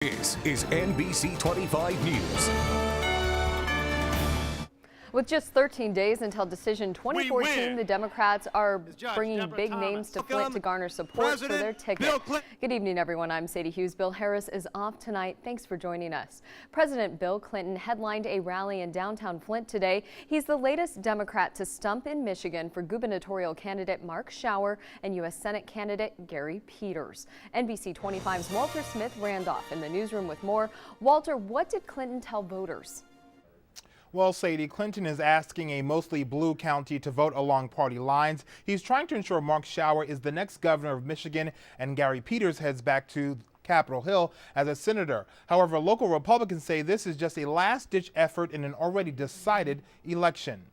This is NBC 25 News. With just 13 days until decision 2014, the Democrats are bringing big names to Flint to garner support for their ticket. Good evening, everyone. I'm Sadie Hughes. Bill Harris is off tonight. Thanks for joining us. President Bill Clinton headlined a rally in downtown Flint today. He's the latest Democrat to stump in Michigan for gubernatorial candidate Mark Schauer and U.S. Senate candidate Gary Peters. NBC 25's Walter Smith-Randolph in the newsroom with more. Walter, what did Clinton tell voters? Well, Sadie, Clinton is asking a mostly blue county to vote along party lines. He's trying to ensure Mark Schauer is the next governor of Michigan and Gary Peters heads back to Capitol Hill as a senator. However, local Republicans say this is just a last-ditch effort in an already decided election.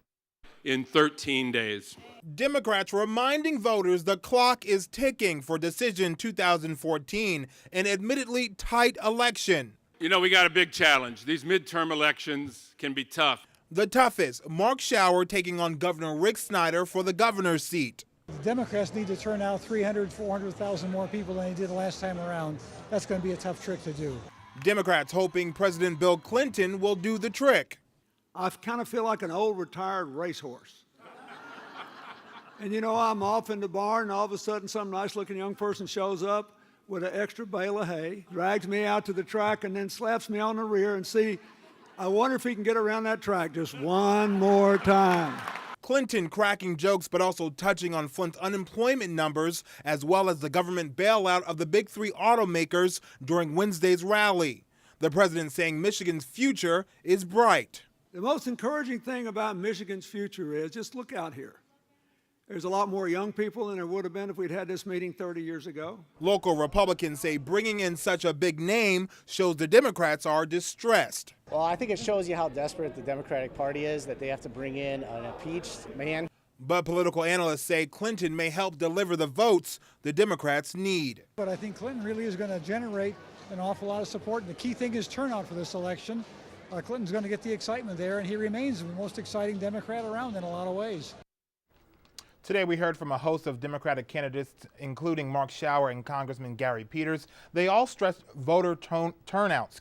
In 13 days. Democrats reminding voters the clock is ticking for decision 2014, an admittedly tight election. You know, we got a big challenge. These midterm elections can be tough. The toughest, Mark Schauer taking on Governor Rick Snyder for the governor's seat. The Democrats need to turn out 300,000, 400,000 more people than they did the last time around. That's going to be a tough trick to do. Democrats hoping President Bill Clinton will do the trick. I kind of feel like an old retired racehorse. And you know, I'm off in the barn and all of a sudden some nice looking young person shows up with an extra bale of hay, drags me out to the track, and then slaps me on the rear and see, I wonder if he can get around that track just one more time. Clinton cracking jokes but also touching on Flint's unemployment numbers as well as the government bailout of the big three automakers during Wednesday's rally. The president saying Michigan's future is bright. The most encouraging thing about Michigan's future is just look out here. There's a lot more young people than there would have been if we'd had this meeting 30 years ago. Local Republicans say bringing in such a big name shows the Democrats are distressed. Well, I think it shows you how desperate the Democratic Party is that they have to bring in an impeached man. But political analysts say Clinton may help deliver the votes the Democrats need. But I think Clinton really is going to generate an awful lot of support. And the key thing is turnout for this election. Clinton's going to get the excitement there, and he remains the most exciting Democrat around in a lot of ways. Today we heard from a host of Democratic candidates, including Mark Schauer and Congressman Gary Peters. They all stressed voter turnout.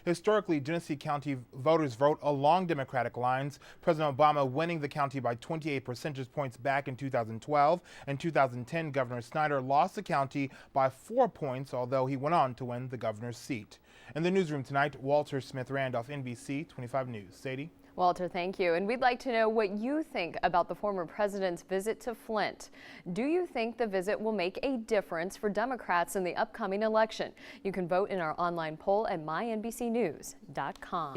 Historically, Genesee County voters vote along Democratic lines. President Obama winning the county by 28 percentage points back in 2012. In 2010, Governor Snyder lost the county by 4 points, although he went on to win the governor's seat. In the newsroom tonight, Walter Smith-Randolph, NBC 25 News. Sadie? Walter, thank you. And we'd like to know what you think about the former president's visit to Flint. Do you think the visit will make a difference for Democrats in the upcoming election? You can vote in our online poll at mynbcnews.com.